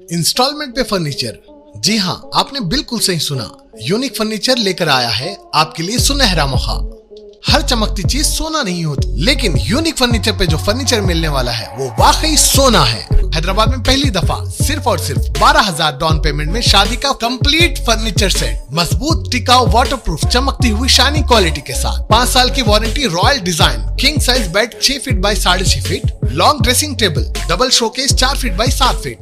Instalment पे furniture. जी हाँ, आपने बिल्कुल सही सुना। यूनिक फर्नीचर लेकर आया है आपके लिए सुनहरा मौका। हर चमकती चीज सोना नहीं होती, लेकिन यूनिक फर्नीचर पे जो फर्नीचर मिलने वाला है वो वाकई सोना है। हैदराबाद में पहली दफा सिर्फ और सिर्फ 12,000 डाउन पेमेंट में शादी का कंप्लीट फर्नीचर सेट, मजबूत, टिकाऊ, वाटरप्रूफ, चमकती हुई शाइनिंग क्वालिटी के साथ 5 साल की warranty, royal design, king size bed 6 feet by 6.5 feet, long dressing table, double showcase 4 feet by 7 feet.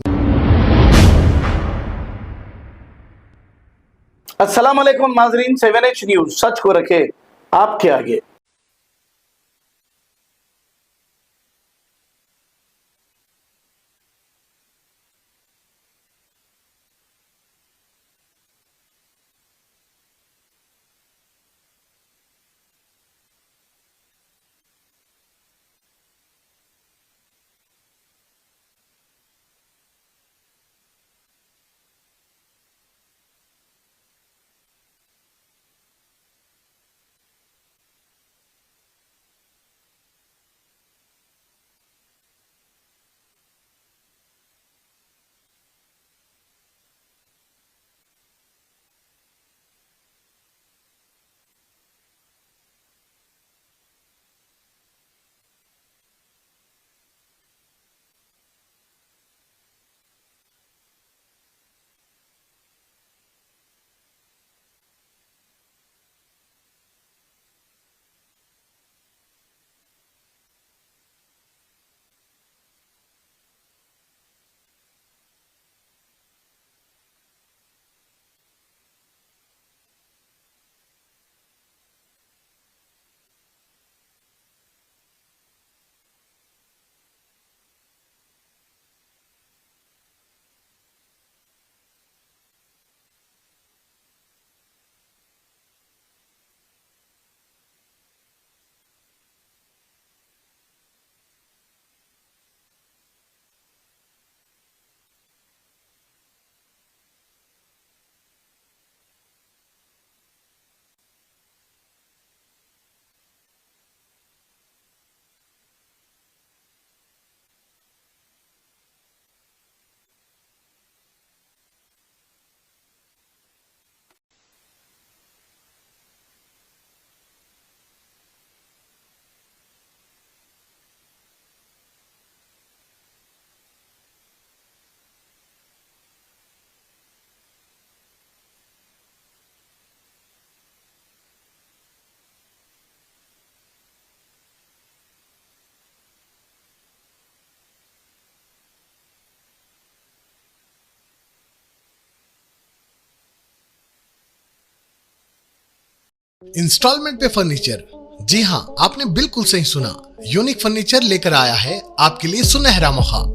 अस्सलाम वालेकुम नाजरीन, 7H न्यूज सच को रखे आपके आगे। इंस्टॉलमेंट पे फर्नीचर। जी हाँ, आपने बिल्कुल सही सुना। यूनिक फर्नीचर लेकर आया है आपके लिए सुनहरा मौका।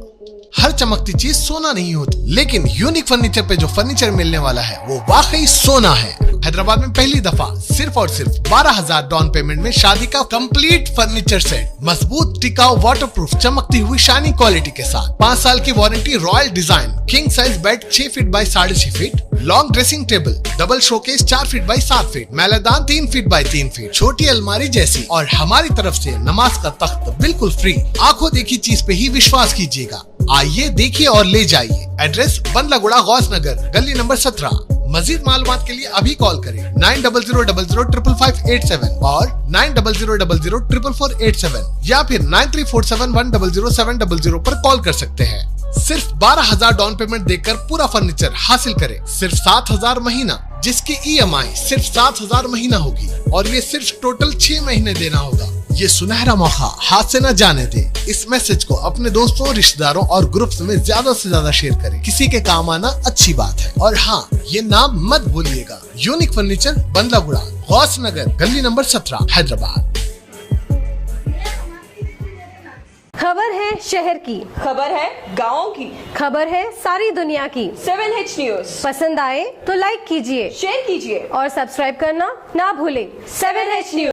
हर चमकती चीज सोना नहीं होती, लेकिन यूनिक फर्नीचर पे जो फर्नीचर मिलने वाला है वो वाकई सोना है। हैदराबाद में पहली दफा सिर्फ और सिर्फ 12,000 डाउन पेमेंट में शादी का कंप्लीट फर्नीचर सेट, मजबूत, टिकाऊ, वाटरप्रूफ, चमकती हुई शाइनिंग क्वालिटी के साथ 5 साल की warranty, royal design, king size bed 6 feet by 6.5 feet, long dressing table, double showcase 4 feet by 7 feet, मैलादान 3 फीट बाई 3 फीट, छोटी अलमारी जैसी, और हमारी तरफ से नमाज का तख्त बिल्कुल फ्री। आंखों देखी चीज पे ही विश्वास कीजिएगा। आइए, देखिए और ले जाइए। एड्रेस बंदलागुड़ा, गौस नगर, गली नंबर 17। मजीद मालूमात के लिए अभी कॉल करें 9000005587 और 9000004487 या फिर 9347100700 पर कॉल कर सकते हैं। सिर्फ 12,000 डाउन पेमेंट देकर पूरा फर्नीचर हासिल करें। सिर्फ 7,000 महीना, जिसकी EMI सिर्फ 7,000 महीना होगी, और ये सिर्फ टोटल 6 महीने देना होगा। ये सुनहरा मौका हाथ से न जाने दे। इस मैसेज को अपने दोस्तों, रिश्तेदारों और ग्रुप्स में ज्यादा से ज्यादा शेयर करें। किसी के काम आना अच्छी बात है। और हाँ, ये नाम मत भूलिएगा। यूनिक फर्नीचर, बंदलागुड़ा, गौस नगर, गली नंबर 17, हैदराबाद। खबर है शहर की, खबर है गाँव की, खबर है सारी दुनिया की। 7H न्यूज पसंद आए तो लाइक कीजिए, शेयर कीजिए और सब्सक्राइब करना ना भूलें। 7H news.